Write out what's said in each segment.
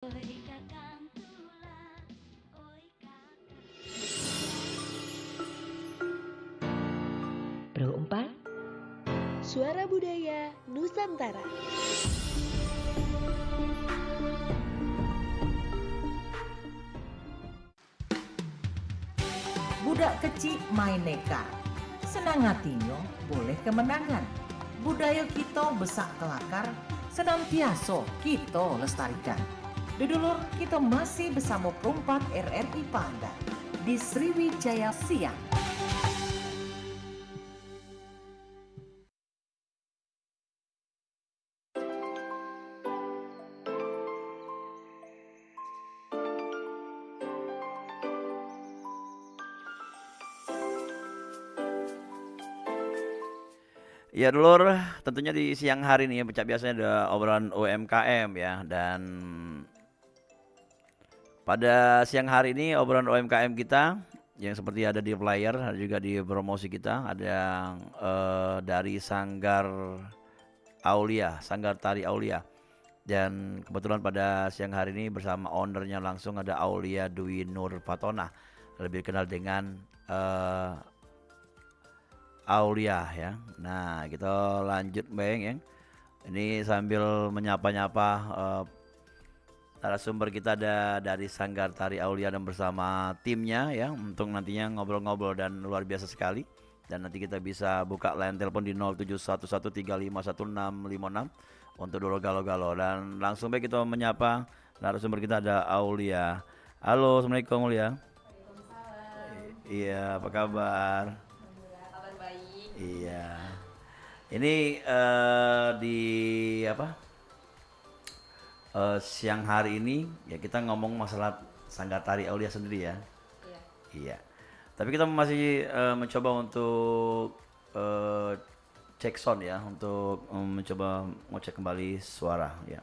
Oi kakang tulah, oi kakang. Pro 4 Suara Budaya Nusantara. Budak kecil main neka, senang hatinya boleh kemenangan. Budaya kita besak kelakar, senantiasa kita lestarikan. Dudulur kita masih bersama perempat RRI Pandan di Sriwijaya Siang. Ya dulur, tentunya di siang hari nih biasanya ada obrolan UMKM ya. Dan pada siang hari ini obrolan UMKM kita yang seperti ada di flyer, ada juga di promosi kita, ada yang dari Sanggar Aulia, Sanggar Tari Aulia. Dan kebetulan pada siang hari ini bersama ownernya langsung ada Aulia Dwi Nur Fatona, lebih dikenal dengan Aulia ya. Nah, kita lanjut Bang ya. Ini sambil menyapa-nyapa narasumber kita ada dari Sanggar Tari Aulia dan bersama timnya ya untuk nantinya ngobrol-ngobrol dan luar biasa sekali. Dan nanti kita bisa buka line telepon di 0711351656 untuk dulu galau-galau. Dan langsung baik kita menyapa narasumber kita ada Aulia. Halo, Assalamualaikum Aulia. Iya, apa kabar? Kabar baik. Iya. Ini di apa? Siang hari ini ya kita ngomong masalah Sanggar Tari Aulia sendiri ya. Iya. Iya. Tapi kita masih mencoba untuk cek sound ya, untuk mencoba ngecek kembali suara ya.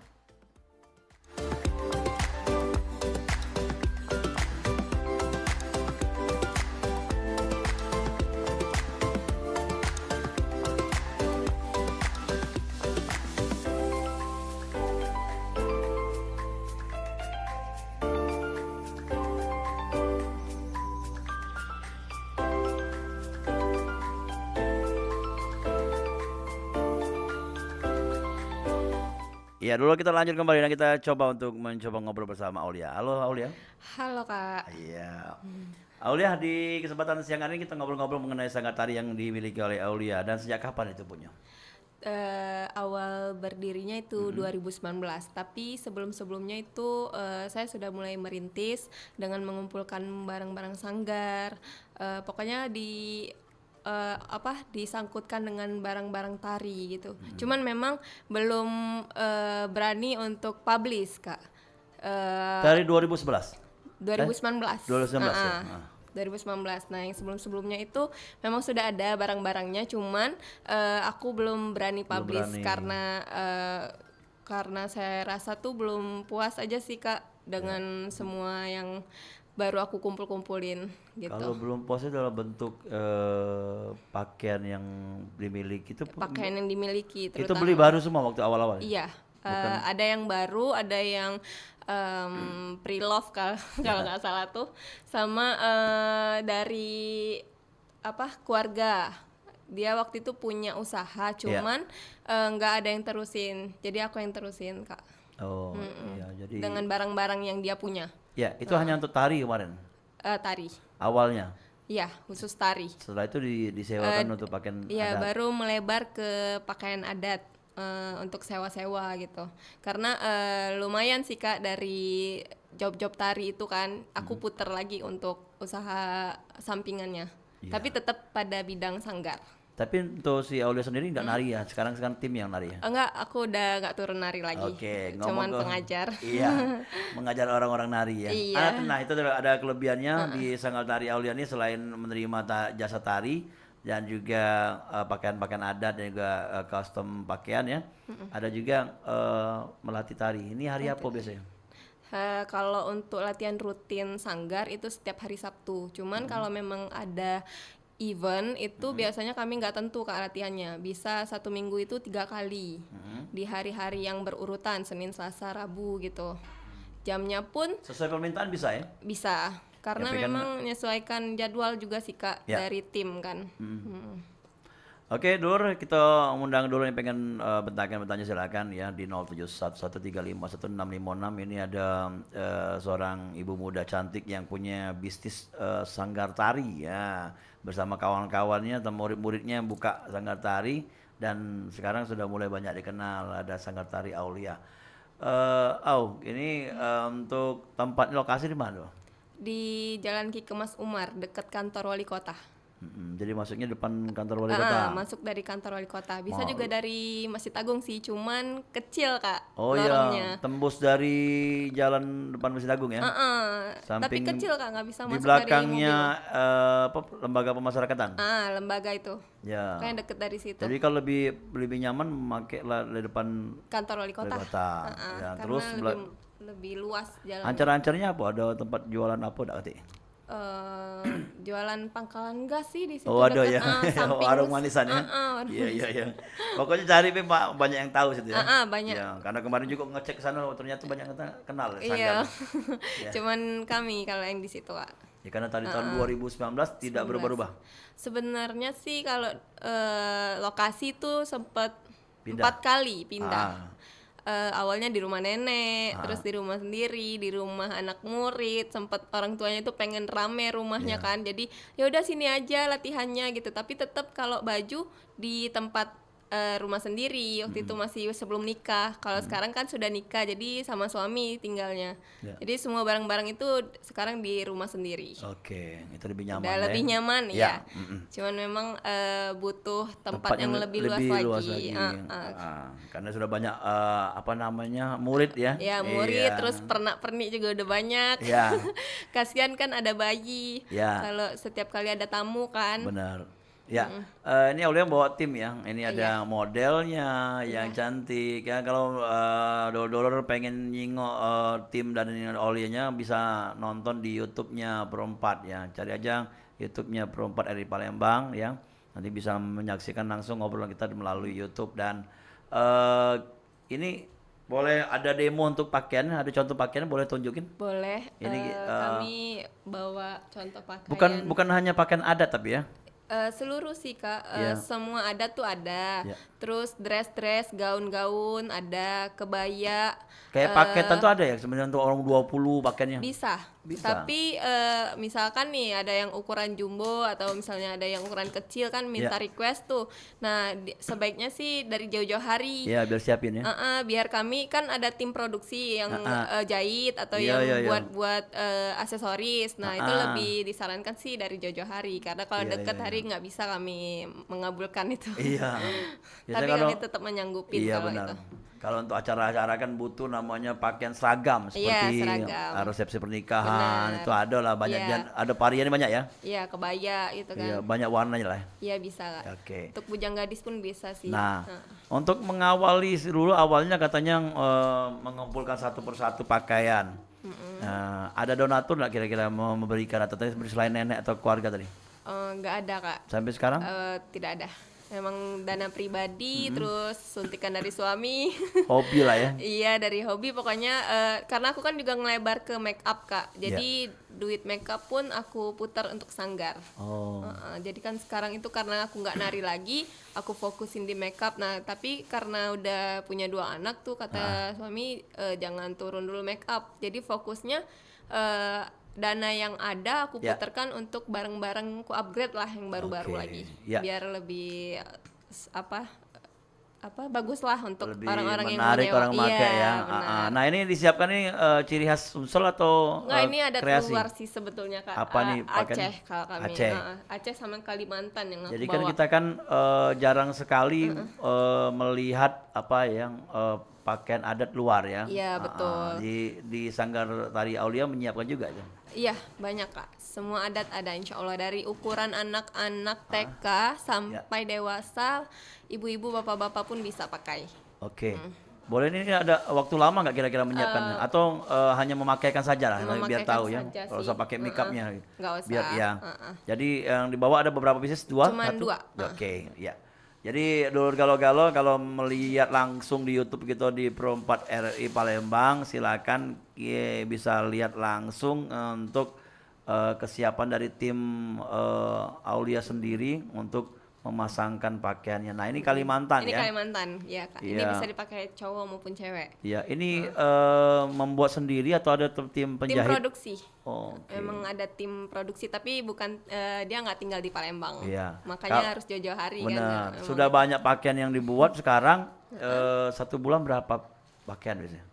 Ya dulu kita lanjut kembali dan kita coba untuk mencoba ngobrol bersama Aulia. Halo Aulia. Halo Kak. Iya. Aulia, di kesempatan siang hari ini kita ngobrol-ngobrol mengenai sanggar tari yang dimiliki oleh Aulia dan sejak kapan itu punya? Awal berdirinya itu 2019, tapi sebelum-sebelumnya itu saya sudah mulai merintis dengan mengumpulkan barang-barang sanggar. Pokoknya disangkutkan dengan barang-barang tari gitu. Cuman memang belum berani untuk publish Kak. Dari 2011. 2019. 2019 ya. Ah, 2019. Nah, yang sebelum-sebelumnya itu memang sudah ada barang-barangnya, cuman aku belum berani Belum publish berani. karena saya rasa tuh belum puas aja sih Kak dengan semua yang baru aku kumpul-kumpulin gitu. Kalau belum puas itu adalah bentuk pakaian yang dimiliki itu Pakaian yang dimiliki itu terutama. beli baru semua waktu awal-awal. Iya, ada yang baru, ada yang pre-love kalau nggak salah tuh, sama dari keluarga. Dia waktu itu punya usaha, cuman nggak ada yang terusin, jadi aku yang terusin Kak. Oh, iya. Jadi Dengan barang-barang yang dia punya, ya, itu hanya untuk tari kemarin tari. awalnya. Iya, khusus tari. Setelah itu disewakan untuk pakaian Iya, adat. baru melebar ke pakaian adat untuk sewa-sewa gitu. Karena lumayan sih Kak dari job-job tari itu kan, aku puter lagi untuk usaha sampingannya. Iya. Tapi tetap pada bidang sanggar. Tapi untuk si Aulia sendiri nggak nari ya? Sekarang tim yang nari ya? Enggak, aku udah nggak turun nari lagi. Oke, Cuman ke- pengajar. Iya, mengajar orang-orang nari ya. Iya. Nah itu ada kelebihannya di Sanggar Tari Aulia ini selain menerima jasa tari dan juga pakaian-pakaian adat dan juga custom pakaian ya. Ada juga melatih tari. Ini hari apa biasanya? Kalau untuk latihan rutin sanggar itu setiap hari Sabtu. Cuman kalau memang ada event itu biasanya kami nggak tentu Kak latihannya. Bisa 1 minggu itu 3 kali di hari-hari yang berurutan, Senin, Selasa, Rabu gitu. Jamnya pun Sesuai permintaan bisa ya? bisa, karena tapi kan- memang menyesuaikan jadwal juga sih Kak Ya. dari tim kan. Oke, Dur, kita undang dulu yang pengen bertanya silakan ya di 0711351656. Ini ada seorang ibu muda cantik yang punya bisnis sanggar tari ya, bersama kawan-kawannya atau murid-muridnya yang buka sanggar tari dan sekarang sudah mulai banyak dikenal, ada sanggar tari Aulia. Ini untuk tempat lokasi di mana? Di Jalan Ki Kemas Umar dekat kantor wali kota. Jadi masuknya depan kantor wali kota. Masuk dari kantor wali kota. Bisa Mau- juga dari Masjid Agung sih, cuman kecil Kak Oh lorongnya. iya, tembus dari jalan depan Masjid Agung ya. Tapi Samping kecil Kak, nggak bisa di masuk belakangnya dari mobil. lembaga pemasyarakatan. Lembaga itu. Ya. Kayak deket dari situ. Jadi kalau lebih nyaman memakai lah di depan Kantor wali kota. wali kota. Ya, Karena terus lebih luas jalan. ancar-ancarnya apa? Ada tempat jualan apa enggak, Kati? Jualan pangkalan gas sih di situ Oh, ada ya. samping Warung manisan ya. warung Iya, iya, iya. Pokoknya cari Pak, banyak yang tahu situ ya. banyak. Ya, karena kemarin juga ngecek ke sana ternyata banyak yang kenal Iya. Sanggar. Ya. Cuman kami kalau yang di situ Kak. Ya, karena tadi tahun 2019 tidak 19. berubah-ubah. Sebenarnya sih kalau lokasi tuh sempat Pindah. 4 kali pindah. Awalnya di rumah nenek, terus di rumah sendiri, di rumah anak murid, sempat orang tuanya itu pengen rame rumahnya kan, jadi ya udah sini aja latihannya gitu. Tapi tetap kalau baju di tempat rumah sendiri waktu itu masih sebelum nikah. Kalau sekarang kan sudah nikah, jadi sama suami tinggalnya. Ya. Jadi semua barang-barang itu sekarang di rumah sendiri. Oke, itu lebih nyaman Udah ya. lebih nyaman Ya, ya. Cuman memang butuh tempat yang le- lebih luas lagi. Karena sudah banyak murid ya. Ya murid, Iya. terus pernak-pernik juga udah banyak. Ya, Kasihan kan ada bayi. Ya. Kalau setiap kali ada tamu kan. benar. Ya, ini Aulia bawa tim ya. Ini ada modelnya yang cantik ya. Kalau dulur pengen nyingok tim dan ini Aulianya bisa nonton di YouTube-nya Pro4 ya. Cari aja YouTube-nya Pro4 RI Palembang ya. Nanti bisa menyaksikan langsung obrolan kita melalui YouTube dan ini boleh ada demo untuk pakaian, ada contoh pakaian boleh tunjukin? Boleh. Ini, Kami bawa contoh pakaian. Bukan hanya pakaian adat tapi ya. Seluruh sih Kak, Iya. semua adat tuh ada. Iya. Terus dress-dress, gaun-gaun ada, kebaya. Kayak paketan tuh ada ya sebenarnya untuk orang 20 pakaiannya. Bisa. Bisa. Tapi misalkan nih ada yang ukuran jumbo atau misalnya ada yang ukuran kecil kan minta Ya. request tuh. Nah, sebaiknya sih dari jauh-jauh hari. Iya, biar siapin ya. Biar kami kan ada tim produksi yang jahit atau Iya, yang iya, iya. buat aksesoris. Nah, itu lebih disarankan sih dari jauh-jauh hari karena kalau Iya, dekat iya, hari nggak bisa kami mengabulkan itu. Iya. Tapi Biasanya kami tetap menyanggupin iya kalau benar. itu. Kalau untuk acara-acara kan butuh namanya pakaian seragam Iya, seperti seragam. resepsi pernikahan Benar. itu ada lah banyak Iya. dan ada variannya banyak ya. Iya, kebaya gitu kan. Iya, banyak warnanya lah. Iya bisa Kak. Oke. Untuk bujang gadis pun bisa sih. Nah, untuk mengawali dulu awalnya katanya mengumpulkan satu persatu pakaian. Nah, ada donatur nggak kira-kira mau memberikan atau tadi selain nenek atau keluarga tadi? Nggak ada Kak. Sampai sekarang? Tidak ada. Memang dana pribadi, terus suntikan dari suami. Hobi lah ya. Iya dari hobi pokoknya. Karena aku kan juga ngelebar ke make up Kak. Iya. Jadi duit make up pun aku putar untuk sanggar. Oh. Jadi kan sekarang itu karena aku nggak nari lagi, aku fokusin di make up. Nah tapi karena udah punya 2 anak tuh kata suami jangan turun dulu make up. Jadi fokusnya dana yang ada aku Ya. putarkan untuk barang-barang ku upgrade lah yang baru-baru Oke. lagi. Ya. Biar lebih apa bagus lah untuk Lebih orang-orang yang menarik menyewa. orang pakai Iya, ya. benar. Nah ini disiapkan nih ciri khas Sumsel atau Nggak, ini ada kreasi? luar sih sebetulnya Kak. Apa nih pakaian? Aceh kalau kami. Aceh. Aceh sama Kalimantan yang Jadi aku kan bawa. kita kan jarang sekali melihat apa yang pakaian adat luar ya. Iya, betul. Di Sanggar Tari Aulia menyiapkan juga ya. Iya banyak Kak. Semua adat ada insya Allah dari ukuran anak-anak TK sampai dewasa, ibu-ibu bapak-bapak pun bisa pakai. Oke. Boleh ini ada waktu lama nggak kira-kira menyiapkan atau hanya memakaikan saja lah biar Memakaikan tahu ya. saja Kalau sih. usah pakai make upnya. Nggak usah. Biar ya. Jadi yang dibawa ada beberapa pieces 2 Cuman 2. Oke, ya. Jadi dulur galau-galau kalau melihat langsung di YouTube gitu di Pro 4 RRI Palembang, silakan bisa lihat langsung untuk kesiapan dari tim Aulia sendiri untuk memasangkan pakaiannya. Nah, ini Kalimantan Ini ya. Kalimantan, ya Kak. Ini Iya. bisa dipakai cowok maupun cewek. Ya, ini membuat sendiri atau ada tim Tim penjahit? produksi. Oh, oke. Memang ada tim produksi, tapi bukan dia nggak tinggal di Palembang. Iya. Makanya harus jauh-jauh hari kan. Benar. Memang. Sudah banyak pakaian yang dibuat sekarang. Satu bulan berapa pakaian biasanya?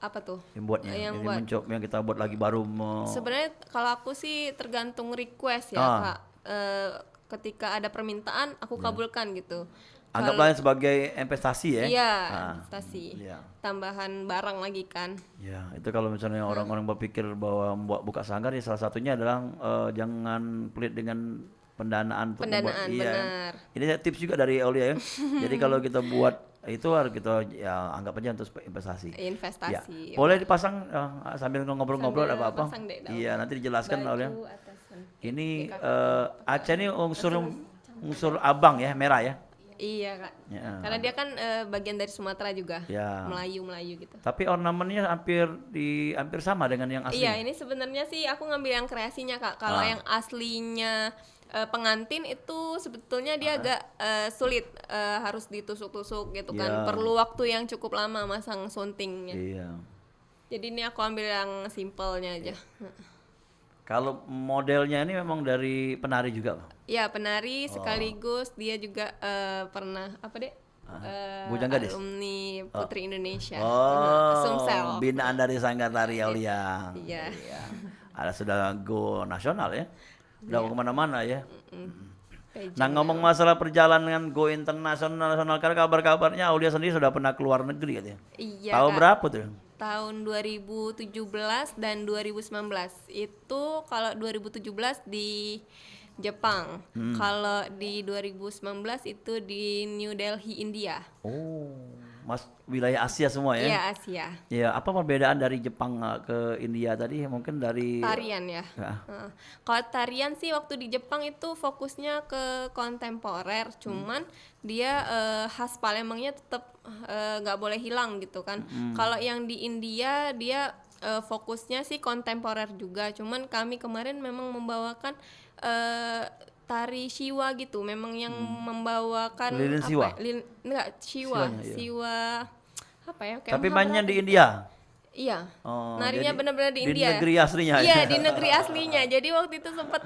Apa tuh? Yang buatnya, Yang ini buat. yang kita buat lagi baru. Sebenarnya kalau aku sih tergantung request ya, Ah. Kak. Ketika ada permintaan, aku kabulkan gitu. Anggaplah sebagai investasi ya. Iya, Ah, investasi. iya. Tambahan barang lagi kan. Ya, itu kalau misalnya orang-orang berpikir bahwa buka sanggar ya salah satunya adalah jangan pelit dengan pendanaan untuk membuat. Pendanaan, Iya. benar. Ini tips juga dari Aulia ya. Jadi kalau kita buat itu harus kita ya anggap aja untuk investasi. Ya, Investasi. boleh dipasang sambil ngobrol-ngobrol Sambil apa-apa. pasang deh daun. Iya, nanti dijelaskan Aulia. Baju atasan. Ini Aceh ini unsur abang ya, merah ya. Iya, Kak. Ya. Karena dia kan bagian dari Sumatera juga. Ya. Melayu gitu. Tapi ornamennya hampir sama dengan yang asli. Iya, ini sebenarnya sih aku ngambil yang kreasinya, Kak. Kalau yang aslinya pengantin itu sebetulnya dia agak sulit, harus ditusuk-tusuk gitu kan. Iya. Perlu waktu yang cukup lama masang suntingnya. Iya. Jadi ini aku ambil yang simpelnya aja. Kalau modelnya ini memang dari penari juga, Pak? Ya, penari sekaligus dia juga pernah apa deh? Bujang Gadis? Alumni Putri Indonesia. Oh, Sumsel. binaan dari Sanggar Tari Aulia. Iya. Ada sudah go nasional ya. Udah kemana-mana ya. Pejing. Nah, ngomong masalah perjalanan go internasional, kabar-kabarnya Aulia sendiri sudah pernah keluar negeri katanya. Iya, Tahun Kak. berapa tuh? Tahun 2017 dan 2019. Itu kalau 2017 di Jepang. Kalau di 2019 itu di New Delhi, India. Oh, Mas wilayah Asia semua ya? Iya, Asia. Ya, apa perbedaan dari Jepang ke India tadi? Mungkin dari Tarian ya. Ya. Kalau tarian sih waktu di Jepang itu fokusnya ke kontemporer, cuman dia khas Palembangnya tetap nggak boleh hilang gitu kan. Kalau yang di India dia fokusnya sih kontemporer juga, cuman kami kemarin memang membawakan tari Shiwa gitu, memang yang membawakan Lilin Shiwa? Enggak, Shiwa, Shiwanya, iya. Shiwa apa ya? Kayak Tapi Mahabharata. mainnya di India. Iya. Oh, Narinya jadi benar-benar di India. Di negeri aslinya. Iya, di negeri aslinya. Jadi waktu itu sempat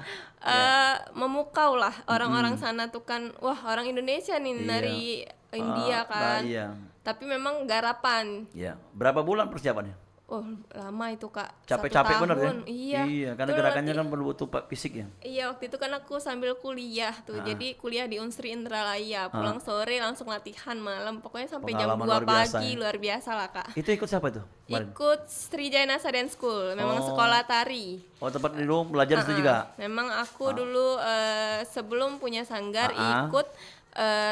memukau lah orang-orang sana tuh kan, wah orang Indonesia nih nari India kan. Iya. Tapi memang garapan. Iya. Berapa bulan persiapannya? Oh, lama itu, Kak. Capek-capek 1 bener ya? tahun. Iya. Iya, karena Itu gerakannya nanti- kan perlu butuh fisik ya. Iya, waktu itu kan aku sambil kuliah tuh. Jadi kuliah di Unsri Indralaya. Pulang sore langsung latihan malam. Pokoknya sampai jam Pengalaman 2 luar biasa pagi. ya. Luar biasa lah, Kak. Itu ikut siapa itu? Kemarin? Ikut Sriwijaya Nasa Dance School. Memang Oh. sekolah tari. Oh, tempat dulu belajar itu juga. Memang aku dulu sebelum punya sanggar ikut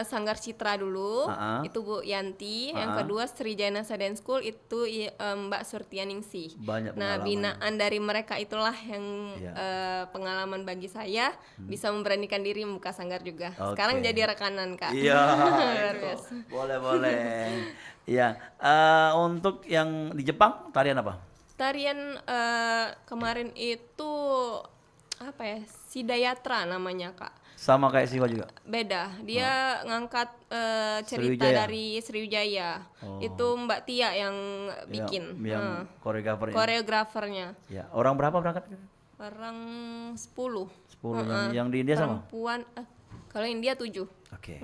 Sanggar Citra dulu. Itu Bu Yanti. Yang kedua Sriwijaya Nasa Dance School itu Mbak Surtianingsih. Banyak Nah, pengalaman. binaan dari mereka itulah yang Iya. pengalaman bagi saya bisa memberanikan diri membuka sanggar juga. Oke. Sekarang jadi rekanan, Kak. Iya. Luar itu. biasa. Boleh. Iya. Untuk yang di Jepang tarian apa? Tarian kemarin itu apa ya? Sidayatra namanya, Kak. Sama kayak Siwa juga. Beda, dia ngangkat cerita Sriwijaya. dari Sriwijaya. Itu Mbak Tia yang bikin. Yang koreografernya. Koreografernya. Ya, orang berapa berangkat? Orang 10. 10 yang di India sama? Perempuan kalau India 7. Oke.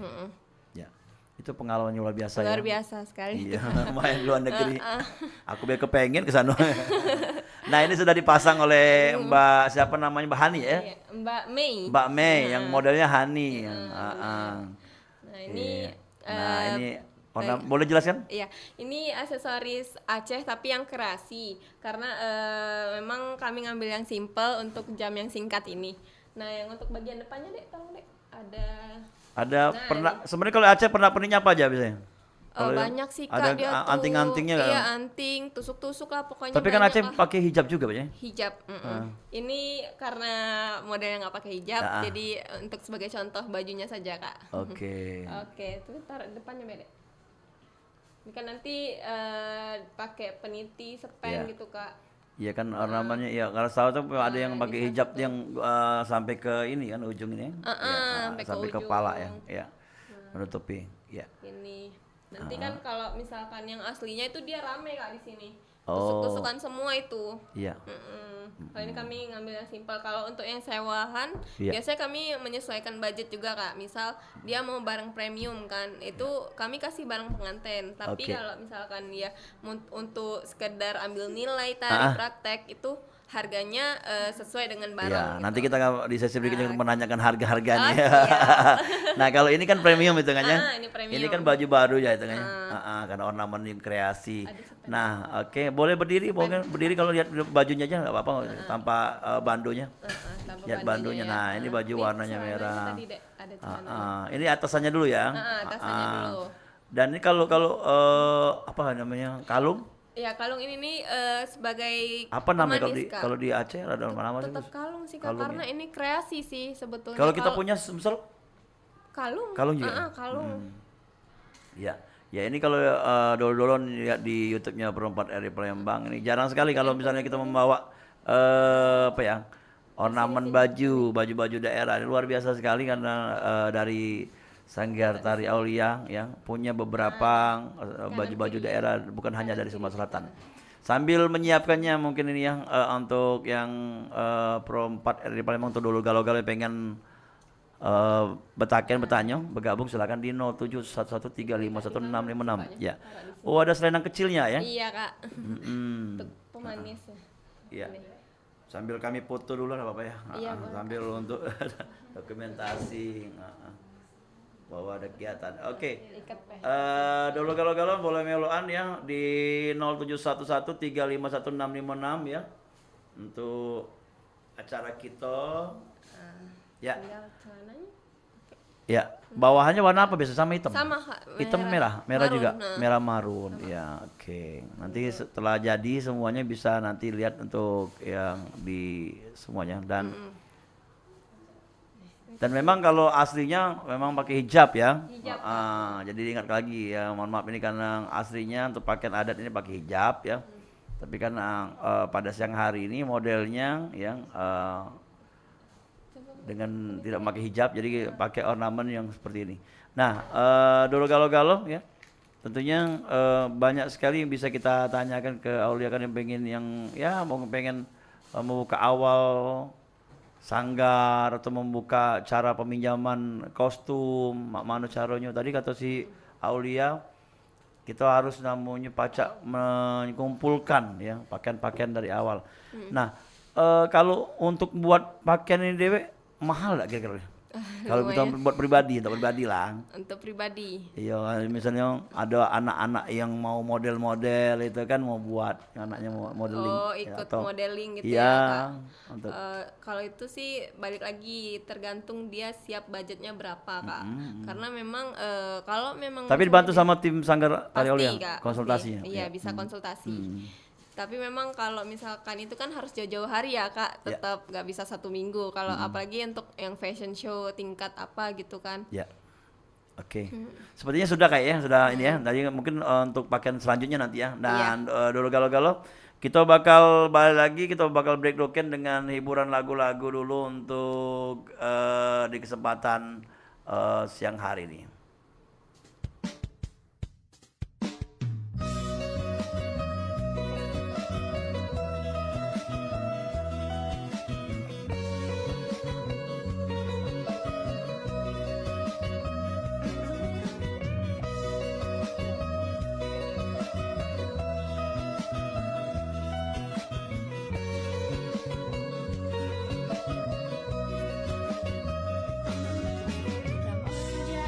Ya. Itu pengalamannya luar biasa Luar ya. biasa sekali. Iya, main luar negeri. Aku biar kepengen ke sana. Nah, ini sudah dipasang oleh Mbak siapa namanya, Mbak Hani ya? Iya, Mbak Mei. Mbak Mei yang modelnya Hani. Nah, ini Nah, ini boleh jelaskan? iya, ini aksesoris Aceh tapi yang kreasi karena memang kami ngambil yang simple untuk jam yang singkat ini. Nah, yang untuk bagian depannya Dek, tolong Dek. Ada Ada pernah sebenarnya kalau Aceh pernah apa aja biasanya? Kalau yang banyak sih ada Kak dia tuh. anting-antingnya kan? Iya, anting, tusuk-tusuk lah pokoknya. Tapi kan banyak Aceh lah. pakai hijab juga Pak ya? Hijab. Ini karena modelnya nggak pakai hijab, Ah. jadi untuk sebagai contoh bajunya saja Kak. Oke. Oke, itu taruh depannya beda. Ini kan nanti pakai peniti, Iya. sepen gitu Kak. Iya kan ornamennya ya kalau tahu tuh ada yang pakai hijab yang sampai ke ini kan ujung ini. Ya, sampai ke ujung. kepala ya. Ya. Menutupi. Ya. Ini nanti kan kalau misalkan yang aslinya itu dia rame Kak di sini. Oh. Tusuk-tusukan semua itu. Iya. Kalau ini kami ngambil yang simpel. Kalau untuk yang sewahan, Iya. biasanya kami menyesuaikan budget juga Kak. Misal dia mau barang premium kan, itu kami kasih barang pengantin. Tapi Oke. kalau misalkan dia untuk sekedar ambil nilai tari praktek itu harganya sesuai dengan barang. Ya, gitu. nanti kita di sesi berikutnya menanyakan harga-harganya. Oh, siap. Nah, kalau ini kan premium itu kan ya. Ini premium. Ini kan baju baru ya itu kan ya. Karena ornamen yang kreasi. Nah, oke, boleh berdiri, boleh berdiri kalau lihat bajunya aja nggak apa-apa tanpa bandonya. Tanpa Lihat bandonya. bandonya ya. Nah, ini baju warnanya merah. Tadi ada celana. Ini atasannya dulu ya. Atasannya dulu. Dan ini kalau apa namanya? Kalung? Ya kalung ini nih sebagai Apa namanya pemanis, Kak. kalau di Aceh ada nama sih? Tetap kalung sih Kak, Kalung karena ini kreasi sih sebetulnya. Kalau kita punya misal kalung. kalung juga? Kalung. Ya, ya ini kalau dulu-dulu lihat di YouTube-nya Perempat RI Palembang ini jarang sekali kalau misalnya kita membawa apa ya ornamen baju daerah. Ini luar biasa sekali karena dari Sanggar Tari Aulia yang punya beberapa baju-baju daerah bukan hanya dari Sumatera Selatan. Sambil menyiapkannya mungkin ini yang untuk yang Perempat RI Palembang untuk dulu galau-galau yang pengen bertanya bergabung silakan di 0711351656 ya. Oh ada selendang kecilnya ya? Iya Kak. Mm-mm. Untuk pemanis. Iya. Sambil kami foto dulu nggak apa-apa ya. Iya, Sambil untuk dokumentasi bahwa ada kegiatan. Oke. Ikat Pak. Dulu galau-galau boleh meloan ya di 0711351656 ya untuk acara kita. Ya. Tinggal celananya. Ya, bawahannya warna apa biasa sama hitam? Sama Kak. Hitam merah Marun, juga, nah. merah marun. Ya, oke. Nanti setelah jadi semuanya bisa nanti lihat untuk yang di semuanya dan memang kalau aslinya memang pakai hijab ya. Hijab. Jadi ingat lagi ya, mohon maaf ini karena aslinya untuk pakaian adat ini pakai hijab ya. Tapi kan pada siang hari ini modelnya yang dengan tidak pakai hijab jadi pakai ornamen yang seperti ini. Nah, dulu galau-galau ya. Tentunya banyak sekali yang bisa kita tanyakan ke Aulia kan yang pengen pengen membuka awal sanggar atau membuka cara peminjaman kostum, mak mano caronyo. Tadi kata si Aulia kita harus namanya pacak mengumpulkan ya pakaian-pakaian dari awal. Nah, kalau untuk buat pakaian ini dewe mahal gak kira-kira? Kalau kita buat pribadi, untuk pribadi lah. Untuk pribadi. Iya, misalnya ada anak-anak yang mau model-model itu kan mau buat anaknya mau modeling. Oh, ya, ikut atau- modeling gitu iya, ya Kak. untuk Kalau itu sih balik lagi tergantung dia siap budgetnya berapa Kak. Karena memang kalau memang tapi dibantu sama tim Sanggar Tari pasti Aulia Kak, konsultasinya. pasti. Iya, bisa konsultasi. Tapi memang kalau misalkan itu kan harus jauh-jauh hari ya Kak, tetap nggak bisa 1 minggu. Kalau apalagi untuk yang fashion show tingkat apa gitu kan. Ya. Oke. Sepertinya sudah kayak ya, sudah ini ya. Tadi mungkin untuk pakaian selanjutnya nanti ya. Dan dulu galau-galau kita bakal balik lagi, kita bakal break doken dengan hiburan lagu-lagu dulu untuk di kesempatan siang hari ini. Remaja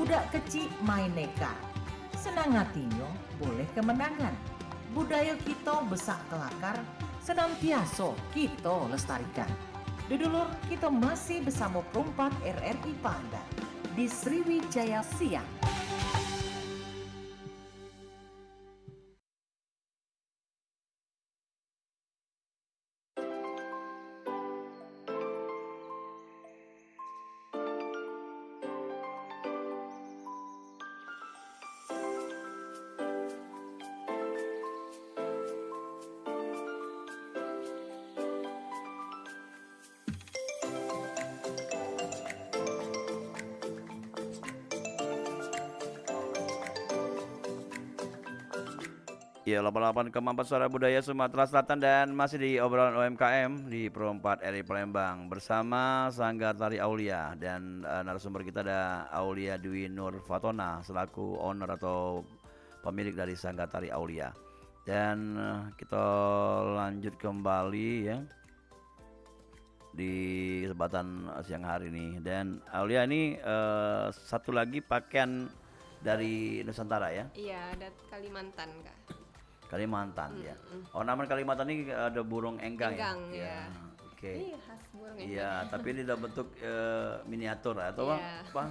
budak kecil main neka. Senang hatinya boleh kemenangan. Budaya kita besak kelakar, senantiasa kita lestarikan. Dulur, kita masih bersama perempat RRI Pandan di Sriwijaya Siang. Ya, 88,4 Suara Budaya Sumatera Selatan dan masih di obrolan UMKM di Pro 4 RI Palembang bersama Sanggar Tari Aulia dan narasumber kita ada Aulia Dwi Nur Fatona selaku owner atau pemilik dari Sanggar Tari Aulia. Dan kita lanjut kembali ya di kesempatan siang hari ini. Dan Aulia ini satu lagi pakaian dari Nusantara ya? Iya, ada Kalimantan, Kak. Kalimantan ya. Ornamen Kalimantan ini ada burung enggang, Enggang, ya. ya. Oke. Iya, khas burung enggang. Iya, tapi ini dalam bentuk miniatur atau Iya. apa?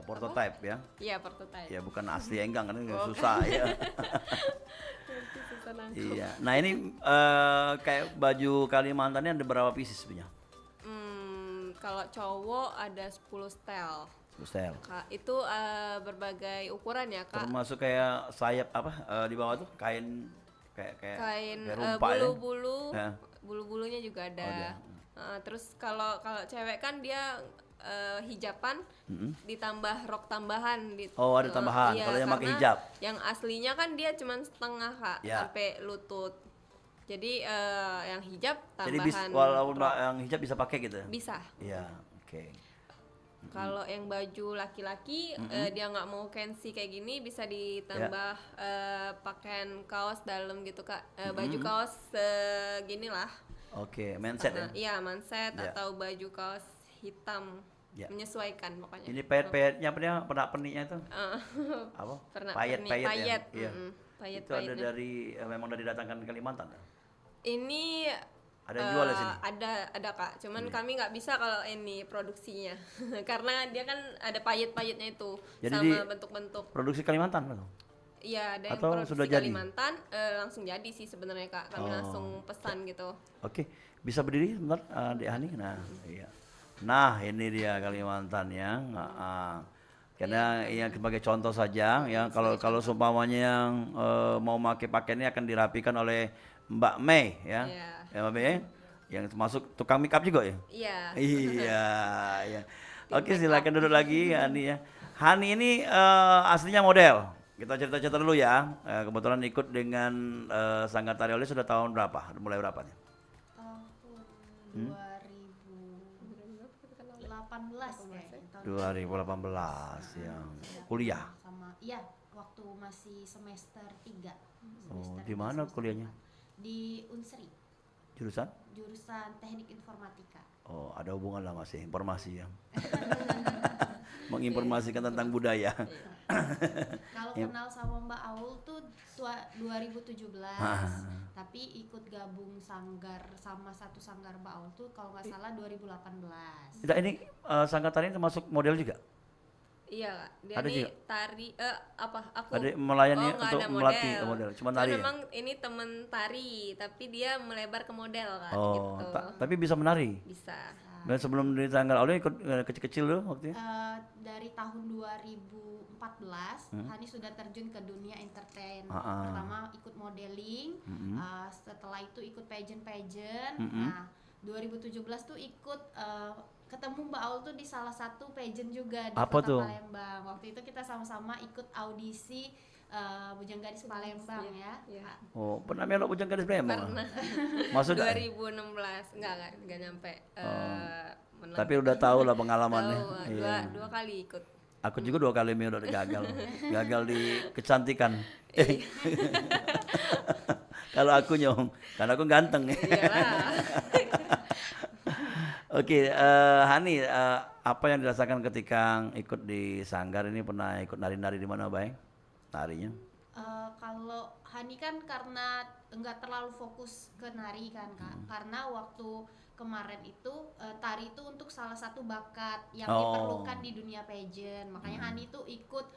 Prototype ya. Iya, prototype. Ya bukan asli enggang kan susah ya. Nanti susah nangkep. Iya. Nah, ini kayak baju Kalimantan ini ada berapa pieces punya? Kalau cowok ada 10 style. Style. Kak, itu berbagai ukuran ya, Kak. Termasuk kayak sayap apa di bawah tuh kain kayak Kain rumpa ya? bulu-bulu, Ya. bulu-bulunya juga ada. ada. Terus kalau cewek kan dia hijaban ditambah rok tambahan Oh, ada tambahan iya, kalau yang pakai karena hijab. Yang aslinya kan dia cuman setengah, Kak, Ya. sampai lutut. Jadi yang hijab Jadi tambahan walaupun rok. yang hijab bisa pakai gitu. Bisa. Iya, oke. Kalau yang baju laki-laki dia nggak mau fancy kayak gini bisa ditambah pakaian kaos dalam gitu, Kak. Baju kaos segini lah. Oke, mindset ya. Iya, manset Ya. atau baju kaos hitam. Ya. Menyesuaikan pokoknya. Ini payet-payetnya apa dia? Pernak-perniknya itu? Apa? Pernah Payet-payet ya. payet. Iya. Payet Itu ada payetnya. dari memang dari datangkan Kalimantan. Ini Ada yang jual di sini. ada, Kak. Cuman kami nggak bisa kalau ini produksinya. Karena dia kan ada payet-payetnya itu Jadi sama bentuk-bentuk. Produksi Kalimantan loh. Iya, ada yang Atau produksi sudah jadi? Kalimantan langsung jadi sih sebenarnya, Kak. Kami langsung pesan gitu. Oke, bisa berdiri sebentar Dek Hani. Nah, iya. Nah, ini dia Kalimantan ya. Karena yang sebagai contoh saja ya kalau seumpamanya yang mau pakai pakaian ini akan dirapikan oleh Mbak Mei ya. Iya. Ya, Mbak Mei yang termasuk tukang make up juga ya. Iya. Iya, iya. Oke, silakan duduk lagi Hani ya. Hani ini aslinya model. Kita cerita-cerita dulu ya. Kebetulan ikut dengan Sanggar Tari Aulia sudah tahun berapa? Mulai berapa nih? Tahun 2018 kayaknya. 2018 ya. Kuliah. Sama iya, waktu masih semester 3. Oh, di mana kuliahnya? Di Unsri, Jurusan? jurusan Teknik Informatika. Oh, ada hubungan lah masih informasi ya. Menginformasikan tentang budaya. Kalau kenal sama Mbak Aul tuh 2017, tapi ikut gabung sanggar sama satu sanggar Mbak Aul tuh kalau nggak salah 2018. Tidak, ini Sanggar Tari termasuk model juga? Iya, Kak. Dia Ada nih juga? tari aku. Ada melayani nggak untuk ada melatih model, cuma Cuman tari ya? memang ini temen tari, tapi dia melebar ke model, Kak, Oh, gitu. tapi bisa menari. Bisa. Dan sebelum di Sanggar Aulia ikut kecil-kecil dulu waktu itu? Dari tahun 2014 Hani sudah terjun ke dunia entertain. Ah. Pertama ikut modeling, setelah itu ikut pageant. Mm-mm. Nah, 2017 tuh ikut ketemu Mbak Aul tuh di salah satu pageant juga di Apa Kota tuh? Palembang. Waktu itu kita sama-sama ikut audisi Bujang Gadis Palembang ya. Iya. Oh, pernah melok Bujang Gadis Palembang? Pernah. Masuk nggak? 2016 enggak nyampe menang. Tapi udah tahu lah pengalamannya. Tahu, Iya. dua kali ikut. Aku juga 2 kali melok gagal. Gagal di kecantikan. Kalau aku nyong, karena aku ganteng. Iyalah. Oke, Hani, apa yang dirasakan ketika ikut di Sanggar ini? Pernah ikut nari-nari di mana, Bay? Narinya? Kalau Hani kan karena enggak terlalu fokus ke nari kan Kak, karena waktu kemarin itu tari itu untuk salah satu bakat yang diperlukan di dunia pageant, makanya Hani tuh ikut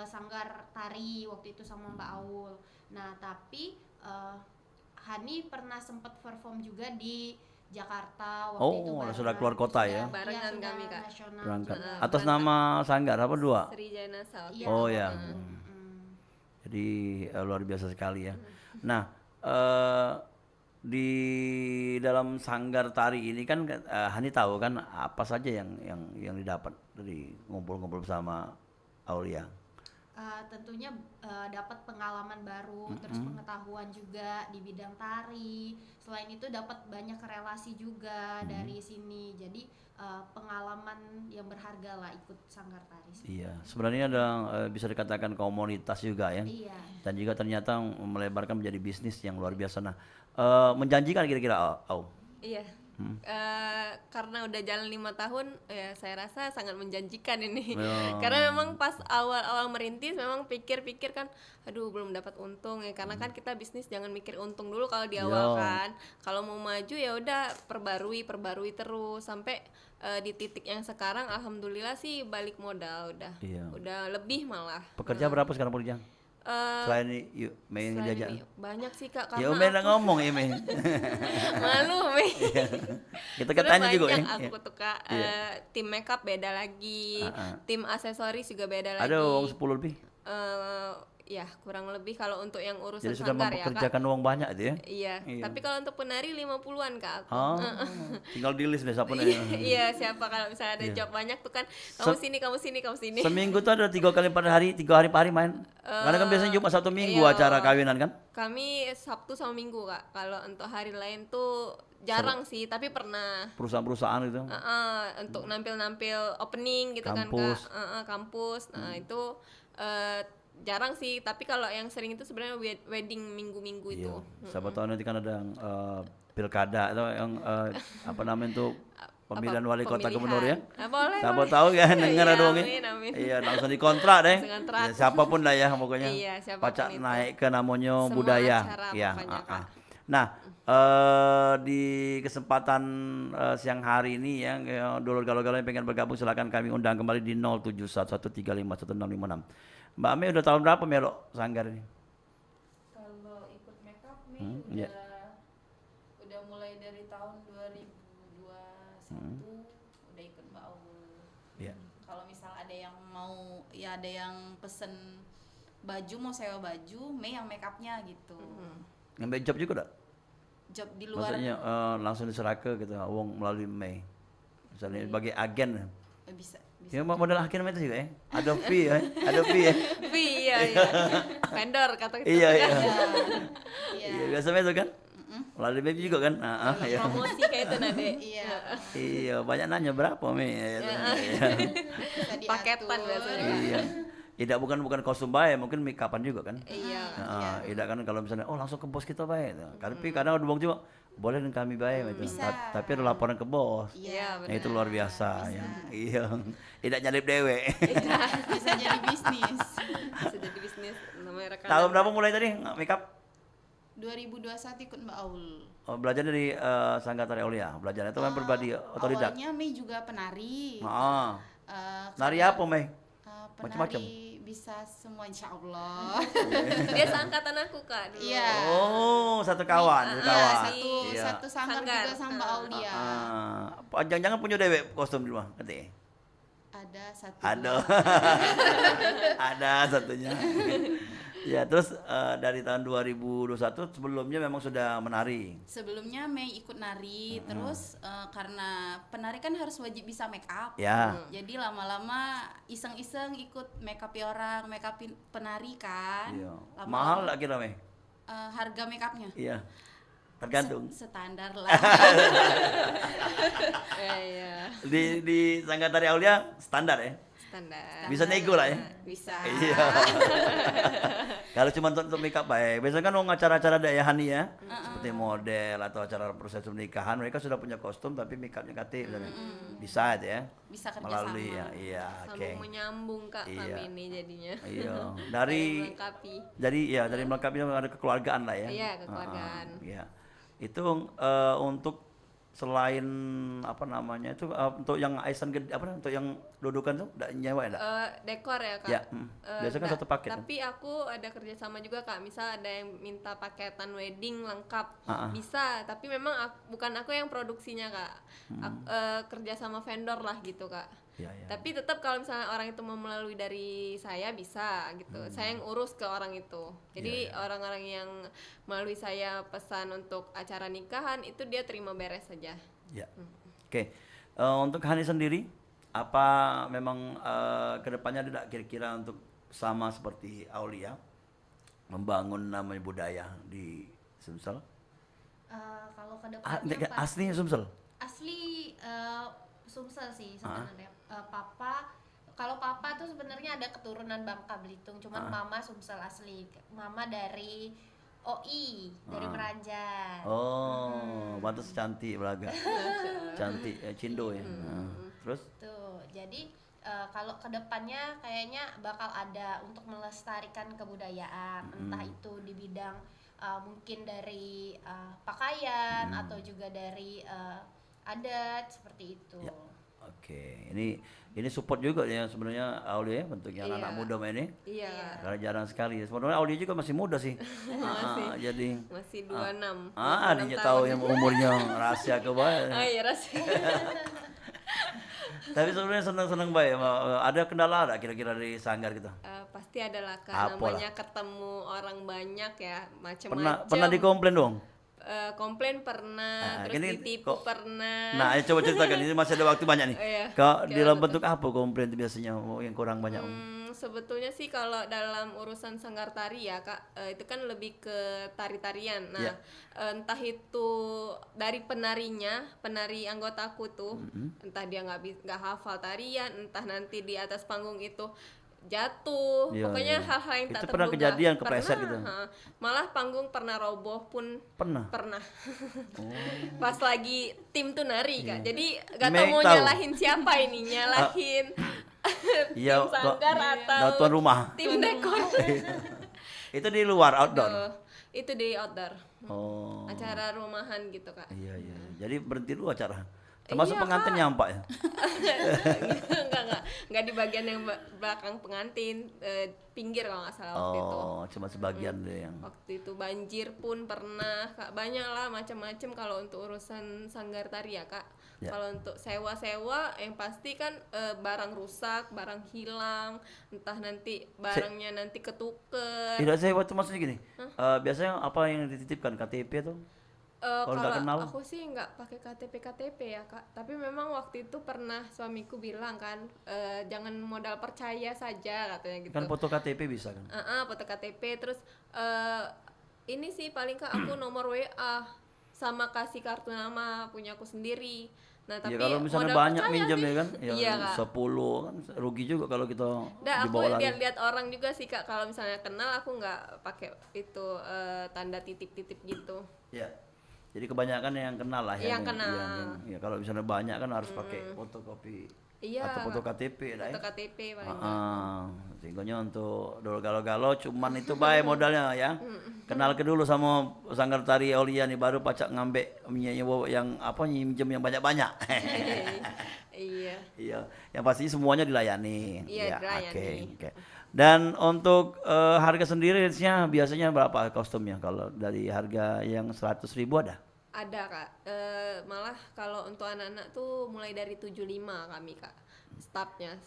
sanggar tari waktu itu sama Mbak Aul. Nah tapi Hani pernah sempat perform juga di Jakarta waktu itu barengan. Sudah keluar kota ya? Barengan sudah kami, Kak. nasional Berangkat. juga. Atas nama Sanggar apa dua? Sri Jainasa. Iya. Oh ya. Jadi luar biasa sekali ya. Nah, di dalam Sanggar tari ini kan Hani tahu kan apa saja yang didapat dari ngumpul-ngumpul bersama Aulia. Tentunya dapat pengalaman baru, terus pengetahuan juga di bidang tari. Selain itu dapat banyak relasi juga dari sini. Jadi pengalaman yang berharga lah ikut sanggar tari. Iya, sebenarnya ada bisa dikatakan komunitas juga ya. Iya. Dan juga ternyata melebarkan menjadi bisnis yang luar biasa. Nah, menjanjikan kira-kira Au. Iya. Karena udah jalan 5 tahun, ya saya rasa sangat menjanjikan ini. Karena memang pas awal-awal merintis memang pikir-pikir kan, aduh belum dapat untung ya. Karena kan kita bisnis jangan mikir untung dulu kalau di awal kan. Kalau mau maju ya udah perbarui terus sampai di titik yang sekarang, alhamdulillah sih balik modal udah lebih malah. Pekerja berapa sekarang Purjang? Selain yuk main Selain jajan. ini, banyak sih Kak, Ya karena Umi udah ngomong ya Umi. malu Umi. Kita katanya juga ya. Banyak aku tuh Kak, tim makeup beda lagi, tim aksesoris juga beda lagi. Ada uang 10 lebih. Ya kurang lebih kalau untuk yang urusan Jadi sudah sanggar ya Kak. mempekerjakan uang banyak itu ya. Iya, tapi kalau untuk penari 50-an Kak aku. Oh, tinggal di list deh siapa nih. Iya, siapa kalau misalnya ada job banyak tuh kan, kamu sini. Seminggu tuh ada 3 kali per hari, 3 hari per hari main. Karena kan biasanya Jumat Sabtu Minggu iya. acara kawinan kan. Kami Sabtu sama Minggu Kak. Kalau untuk hari lain tuh jarang sih, tapi pernah. Perusahaan-perusahaan gitu. Untuk nampil-nampil opening gitu Kampus. kan Kak. Kampus. Nah, itu jarang sih, tapi kalau yang sering itu sebenarnya wedding minggu-minggu itu. Siapa tahu nanti kan ada yang pilkada atau yang apa namanya itu pemilihan wali kota gubernur ya. Boleh. Siapa tahu kan dengar Iya, ada uangnya. amin. Iya, langsung dikontrak deh. Langsung kontrak. Ya, siapapun lah ya pokoknya. Iya, siapapun Pacak itu. naik ke namanya Semua budaya. acara Ya, pokoknya, Kak. Nah, di kesempatan siang hari ini ya, dulur galau-galau yang pengen bergabung silakan kami undang kembali di 0711351656. Mbak Ame udah tahun berapa melok sanggar ini? Kalau ikut makeup nih Iya. udah mulai dari tahun 2021 udah ikut Mbak Aul. Iya. Kalau misal ada yang mau ya ada yang pesen baju mau sewa baju, Mei yang makeupnya gitu. Ngambil job juga enggak? Job di luar Maksudnya langsung diserahkan gitu, uang melalui Mei. Misalnya bagi agen. bisa. Ya modal agen itu juga ya. Ada fee ya. Ada fee ya. Iya. Vendor kata kita. Iya. Iya. Iya, biasanya itu kan. Melalui Mei juga kan. Ya. Promosi kayak itu Nade. Iya. Iya, banyak nanya berapa Mei. Bisa diatur. Paketan biasanya. Iya. Tidak bukan kostum baik, mungkin make upan juga kan. Iya. Tidak kan kalau misalnya langsung ke bos kita baik. Tapi kadang ada juga boleh dengan kami baik itu. Tapi ada laporan ke bos. Iya, Nah, itu luar biasa ya. Iya. Tidak nyalip dewe. Bisa jadi bisnis. Bisa jadi bisnis namanya rekanan. Tahun berapa mulai tadi make up? 2021 ikut Mbak Aul. Oh, belajar dari Sanggar Tari Aulia. Belajar itu kan berbadi otodidak. Awalnya Mei juga penari. Nari apa, Mei? Macam-macam. Bisa semua insya Allah. Dia seangkatan aku Kak dulu. Iya. Oh, satu kawan, Satu sanggar juga sama Mbak Aulia. Jangan punya dewe kostum di rumah, katanya. Ada satu. Ada. Ada satunya. Ya, terus dari tahun 2021 sebelumnya memang sudah menari. Sebelumnya Mei ikut nari, terus karena penari kan harus wajib bisa make up. Ya. Jadi lama-lama iseng-iseng ikut make up orang, make upin penari kan. Iya. Lama-lama, Mahal lah kira, Mei? harga make upnya? Iya. Tergantung. Standar lah. Iya. Di Sanggar Tari Aulia standar ya. Standar. Bisa nego lah ya. Bisa. Iya. Kalau cuma untuk makeup baik. Biasanya kan acara-acara dayahan nih ya, seperti model atau acara prosesi pernikahan, mereka sudah punya kostum tapi makeupnya KT misalnya. Bisa itu ya. Bisa kerjasama. Melalui ya, iya, oke. Sambung menyambung Kak Iya. kami ini jadinya. Iya, Saling dari melengkapi. dari melengkapi ada kekeluargaan lah ya. Iya, kekeluargaan. Iya. Itu untuk selain apa namanya itu untuk yang aisan gede apa untuk yang dudukan tuh enggak nyewa enggak? Dekor ya Kak. Ya, biasanya kan Enggak. satu paket. Tapi aku ada kerjasama juga Kak. Misal ada yang minta paketan wedding lengkap, bisa. Tapi memang bukan aku yang produksinya Kak. Kerja sama vendor lah gitu Kak. Ya, ya. Tapi tetap kalau misalnya orang itu mau melalui dari saya bisa gitu. Saya yang urus ke orang itu. Jadi orang-orang yang melalui saya pesan untuk acara nikahan itu dia terima beres saja. Ya. Oke. Untuk Hani sendiri apa memang kedepannya ada kira-kira untuk sama seperti Aulia membangun namanya budaya di Sumsel? Kalau kedepannya Aslinya Sumsel? asli Sumsel sih sebenarnya. Kalau papa tuh sebenarnya ada keturunan Bangka Belitung, cuman mama Sumsel asli. Mama dari OI, dari Meranjan. Oh, pantas cantik Braga. Cantik Cindo ya. Terus? Tuh, jadi kalau kedepannya kayaknya bakal ada untuk melestarikan kebudayaan, entah itu di bidang mungkin dari pakaian atau juga dari adat seperti itu. Ya. Oke, ini support juga ya sebenarnya Aulia ya bentuknya anak muda ini. Iya. Karena jarang sekali. Sebenarnya Aulia juga masih muda sih. Jadi Masih 26. dia tahu yang umurnya rahasia ke bawah. Oh iya rahasia. Tapi sebenarnya senang-senang baik. Ada kendala ada kira-kira di sanggar gitu? Pasti ada lah Kak. Apalah. Namanya ketemu orang banyak ya, macam-macam. Pernah dikomplain dong? Komplain pernah, terus gini ditipu kok- pernah. Nah, coba ceritakan ini masih ada waktu banyak nih. Iya. Kalau dalam bentuk apa komplain itu biasanya yang kurang banyak? Sebetulnya sih kalau dalam urusan sanggar tari ya Kak, itu kan lebih ke tari-tarian. Nah, Ya. entah itu dari penarinya, penari anggotaku tuh, entah dia nggak hafal tarian, entah nanti di atas panggung itu jatuh, Iya, pokoknya iya. hal-hal yang Itu tak pernah terduga. kejadian kepleset gitu? Malah panggung pernah roboh pun Pernah. pas lagi tim tuh nari Kak. Jadi gak Meg tau mau tahu. nyalahin siapa ini, nyalahin Iya, tim sanggar atau tuan rumah. tim dekor. Itu di luar outdoor. Itu di outdoor, Oh. acara rumahan gitu Kak. Iya, iya. Jadi berhenti dulu acara. Termasuk Iya, pengantin Kak. nyampak ya. Enggak di bagian yang belakang pengantin, pinggir kalau nggak salah waktu itu. Oh, cuma sebagian deh yang. Waktu itu banjir pun pernah Kak, banyak lah macam-macam kalau untuk urusan sanggar tari ya Kak. Ya. Kalau untuk sewa-sewa yang pasti kan barang rusak, barang hilang, entah nanti barangnya nanti ketuker. Tidak saya waktu maksudnya gini. Biasanya apa yang dititipkan KTP tuh? Kalau nggak kenal? Aku sih nggak pakai KTP ya Kak, tapi memang waktu itu pernah suamiku bilang kan, jangan modal percaya saja katanya gitu. Kan foto KTP bisa kan? Foto KTP, terus ini sih paling Kak aku nomor WA sama kasih kartu nama punya aku sendiri. Nah tapi Ya kalau misalnya modal banyak percaya minjem sih. ya kan, ya Iya Kak. 10 kan rugi juga kalau kita Aku dibawa lagi. lihat-lihat orang juga sih Kak, kalau misalnya kenal aku nggak pakai itu tanda titip-titip gitu. Ya. Jadi kebanyakan yang kenal lah ya. Yang kenal. Ya kalau misalnya banyak kan harus pakai fotokopi Iya. atau foto KTP dah ya. Foto KTP paling. Sehingga untuk dulu galau-galau cuman itu baik modalnya ya. Kenal ke dulu sama sanggar tari Aulia nih baru pacak ngambek yang apa minjem yang banyak-banyak. Iya. Iya, yang pasti semuanya dilayani. Iya, Ya, dilayani. oke. Dan untuk harga sendiri range-nya biasanya berapa kostumnya? Kalau dari harga yang 100.000 ada? Ada Kak, malah kalau untuk anak-anak tuh mulai dari 75 kami Kak stafnya.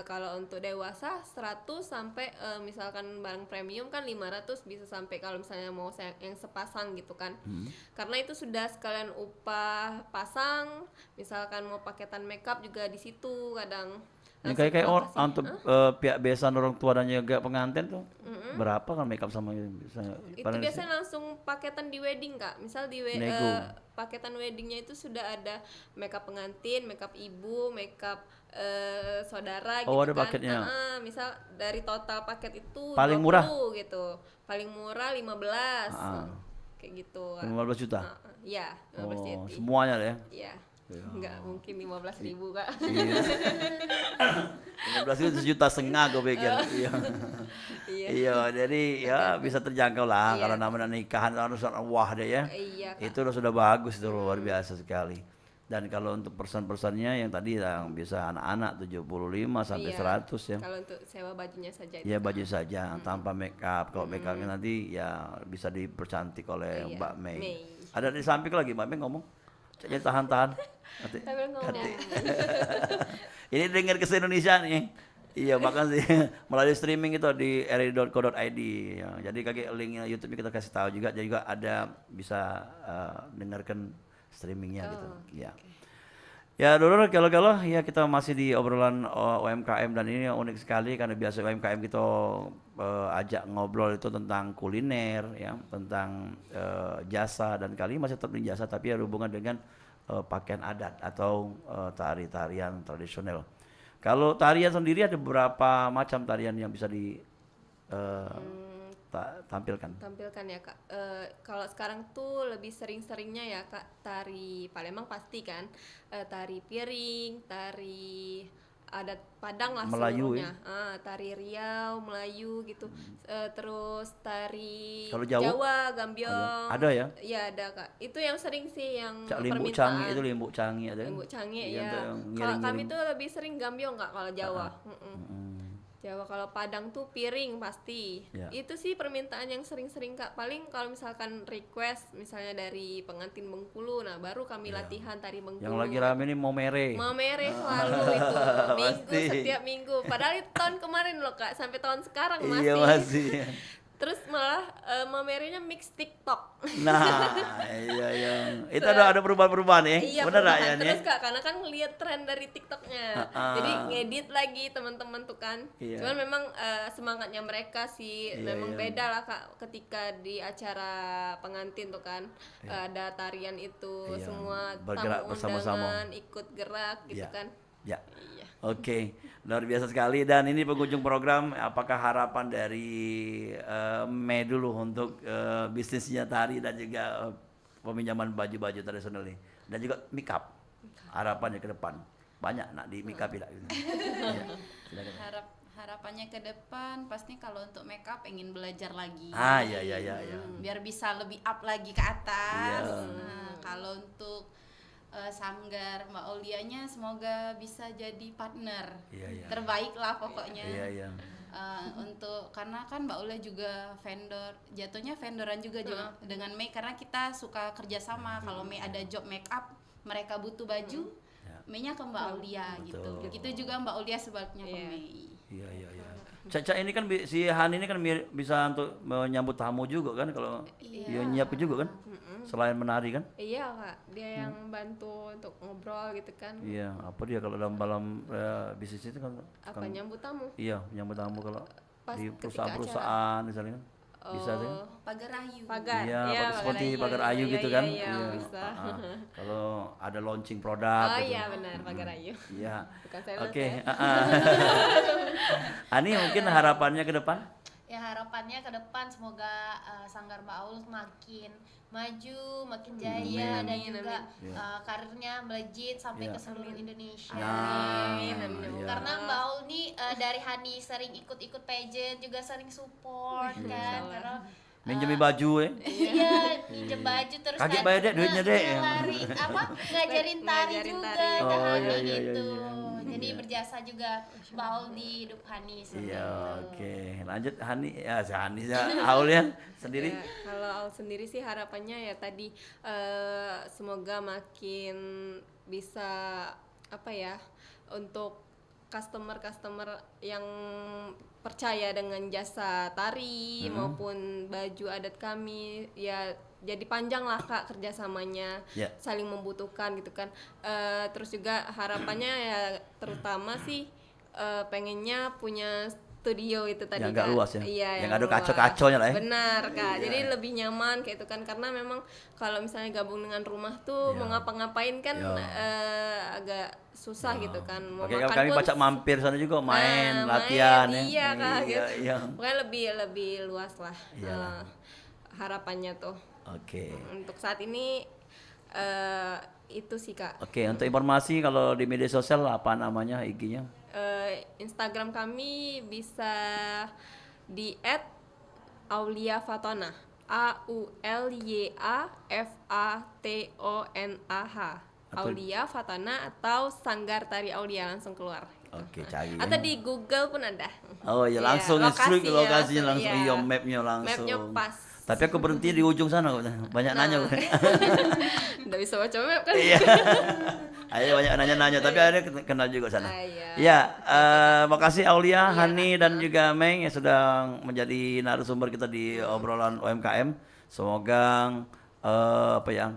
Kalau untuk dewasa 100 sampai misalkan barang premium kan 500 bisa sampai kalau misalnya mau yang sepasang gitu kan. Karena itu sudah sekalian upah pasang, misalkan mau paketan makeup juga di situ kadang. Yang Langsung kayak aku kasih. untuk pihak besan orang tua dan juga pengantin tuh berapa kan makeup sama misalnya Itu paling biasanya langsung paketan di wedding Kak. Misal di Nego. paketan weddingnya itu sudah ada makeup pengantin, makeup ibu, makeup saudara Oh, gitu ada kan. paketnya. Misal dari total paket itu Paling 20 murah? gitu. Paling murah 15. Kayak gitu. 15 juta. Iya, 15 Oh, JT. semuanya ya. Iya. Enggak mungkin 15.000 Kak. Iya. 15 itu 1,5 juta gue pikir. Iya. Iya. Iya, jadi ya bisa terjangkau lah Iya. kalau namanya nikahan harus wah deh ya. Iya, Kak. Itu sudah bagus, itu luar biasa sekali. Dan kalau untuk persen-persennya yang tadi yang bisa anak-anak 75 sampai Iya. 100 ya. Kalau untuk sewa bajunya saja Ya baju saja tanpa make up. Kalau make upnya nanti ya bisa dipercantik oleh Iya, Mbak Mei. Mei. Ada di samping lagi Mbak Mei ngomong. Jadi tahan-tahan. Nanti. Sambil ngomong. Ini dengar ke Indonesia nih. Iya, makasih. Melalui streaming itu di ri.co.id. Ya, jadi kaki link YouTube kita kasih tahu juga. Jadi juga ada bisa dengarkan streamingnya gitu. Ya. Ya, dulu kalau ya kita masih di obrolan UMKM dan ini unik sekali karena biasa UMKM kita ajak ngobrol itu tentang kuliner ya, tentang jasa dan kali ini masih tetap di jasa tapi ada hubungan dengan pakaian adat atau tari-tarian tradisional. Kalau tarian sendiri ada beberapa macam tarian yang bisa tampilkan. Tampilkan ya Kak. Kalau sekarang tuh lebih sering-seringnya ya Kak tari Palembang pasti kan, tari piring, tari adat Padang lah Melayu seluruhnya. Tari Riau, Melayu gitu. Terus tari Kalau Jawa? Gambiong. Ada ya? Iya ada Kak. Itu yang sering sih yang Limbuk Cangi itu limbuk Cangi ada. Limbuk Cangi Iya, ya. untuk yang Kalau kami ngiring-ngiring. tuh lebih sering Gambiong Kak kalau Jawa. Jawa, kalau Padang tuh piring pasti. Ya. Itu sih permintaan yang sering-sering Kak. Paling kalau misalkan request misalnya dari pengantin Bengkulu, nah baru kami latihan tari Bengkulu. Yang lagi rame ini mau mere. Mamere selalu itu minggu, Pasti. setiap minggu. Padahal itu tahun kemarin loh Kak, sampai tahun sekarang masih. Iya masih. Terus malah mamerenya mix TikTok. Nah, iya. Itu ada perubahan-perubahan ya. Iya, Benar perubahan. ya? Terus Kak, karena kan ngeliat tren dari TikToknya, jadi ngedit lagi teman-teman tuh kan. Iya. Cuman memang semangatnya mereka sih memang beda lah Kak. Ketika di acara pengantin tuh kan ada tarian itu, Iya, semua bergerak tamu bersama-sama. undangan ikut gerak gitu Iya. kan. Ya. Iya. Oke, luar biasa sekali dan ini penghujung program. Apakah harapan dari Mei dulu untuk bisnisnya tari dan juga peminjaman baju-baju tradisional ini dan juga make up? Harapannya ke depan banyak nak di make up tidak? Ya, silakan. Harapannya ke depan pasti kalau untuk makeup pengen belajar lagi. Iya. Biar bisa lebih up lagi ke atas. Iya. Nah, kalau untuk sanggar Mbak Olianya semoga bisa jadi partner Iya. terbaik lah pokoknya. Iya. Untuk karena kan Mbak Olia juga vendor, jatuhnya vendoran juga dengan Mei karena kita suka kerjasama. Kalau Mei ada job make up, mereka butuh baju, Mei-nya ke Mbak Olia gitu. Betul. Begitu juga Mbak Olia sebaliknya ke Iya. Mei. Iya. Caca ini kan si Han ini kan bisa untuk menyambut tamu juga kan kalau dia nyiapin juga kan selain menari kan. Iya Kak, dia yang bantu untuk ngobrol gitu kan. Iya, apa dia kalau dalam bisnis itu kan Apa nyambut tamu? iya menyambut tamu kalau Pas di ketika perusahaan-perusahaan misalnya kan bisa sih kan? Pagar Ayu. Pagar. Iya, Pagar seperti Ayu. pagar ayu Iya, gitu iya, kan? iya, bisa. Kalau ada launching produk Oh gitu. iya benar, Pagar Ayu. Iya. Bukan sales Oke. ya. Ani mungkin harapannya ke depan? Ya harapannya ke depan semoga Sanggar Mbak Aul makin maju, makin jaya dan juga karirnya melejit sampai Iya. ke seluruh Indonesia. Amin. Iya. Karena Mbak Aul nih dari Hani sering ikut-ikut pageant, juga sering support kan, karena Minjemi baju ya? iya pinjem baju terus Kaget kan bayar, Dek, duitnya, Dek. lari apa ngajarin tari Ngajarin juga tari. ke Oh, Hani iya, gitu. iya. Jadi Iya. berjasa juga Mbak Aul di hidup Hani seperti Iya, itu. oke. Lanjut Hani, ya si Hani ya, Aul ya sendiri. Ya, kalau Aul sendiri sih harapannya ya tadi semoga makin bisa apa ya untuk customer yang percaya dengan jasa tari maupun baju adat kami ya jadi panjang lah Kak kerjasamanya, Ya. saling membutuhkan gitu kan. Terus juga harapannya ya terutama sih pengennya punya studio itu tadi Yang nggak Kak. luas ya? Iya, Yang nggak ada luas. kacau-kacaunya lah ya? Benar Kak, Iya. jadi lebih nyaman kayak itu kan, karena memang kalau misalnya gabung dengan rumah tuh Iya. mau ngapa-ngapain kan Iya. agak susah gitu kan, mau Oke, makan kami pun pacak mampir sana juga main, Nah, latihan main, ya. iya Kak, Iya, gitu. iya. Pokoknya lebih luas lah Iyalah. harapannya tuh. Oke. Untuk saat ini itu sih Kak. Oke, untuk informasi kalau di media sosial apa namanya IG-nya? Instagram kami bisa di @auliafatona, AULYAFATONAH, Aulia Fatona atau Sanggar Tari Aulia, langsung keluar. Oke, cari ya. Atau di Google pun ada. Oh ya, Iya, langsung lokasi ya, lokasinya langsung, iya. iya, mapnya langsung. Mapnya pas. Tapi aku berhenti di ujung sana, banyak nanya. Nggak bisa baca map kan? Iya. Ada banyak nanya-nanya, tapi ada kenal juga sana. Iya. Ya, makasih Aulia, Hani dan juga Meng yang sudah menjadi narasumber kita di obrolan UMKM. Semoga apa ya,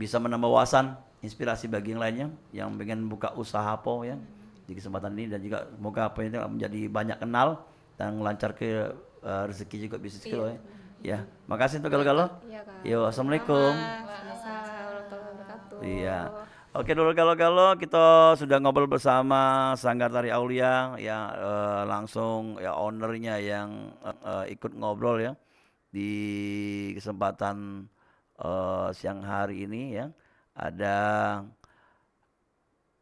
bisa menambah wawasan, inspirasi bagi yang lainnya yang pengen buka usaha po ya di kesempatan ini, dan juga semoga apa ini menjadi banyak kenal dan lancar ke rezeki juga bisnis kita ya. Ya, makasih untuk galau-galau. Iya, Kak. Yo, assalamualaikum. Waalaikumsalam warahmatullahi wabarakatuh. Iya. Oke, dulu kalau kita sudah ngobrol bersama Sanggar Tari Aulia ya, langsung ya ownernya yang ikut ngobrol ya di kesempatan siang hari ini ya. Ada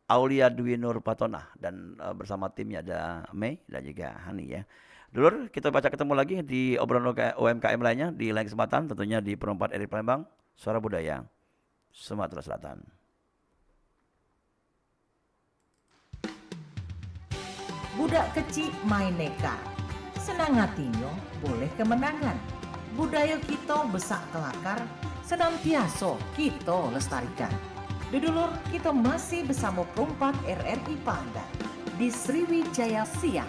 Aulia Dwi Nur Fatona dan bersama timnya ada Mei dan juga Hani ya. Dulur, kita baca ketemu lagi di obrolan UMKM lainnya di lain kesempatan, tentunya di Perempat RI Palembang, Suara Budaya, Sumatera Selatan. Budak kecil main neka, senang hatinya boleh kemenangan. Budaya kita besak kelakar, senantiasa kita lestarikan. Dulur, kita masih bersama Perempat RRI Palembang di Sriwijaya Siang.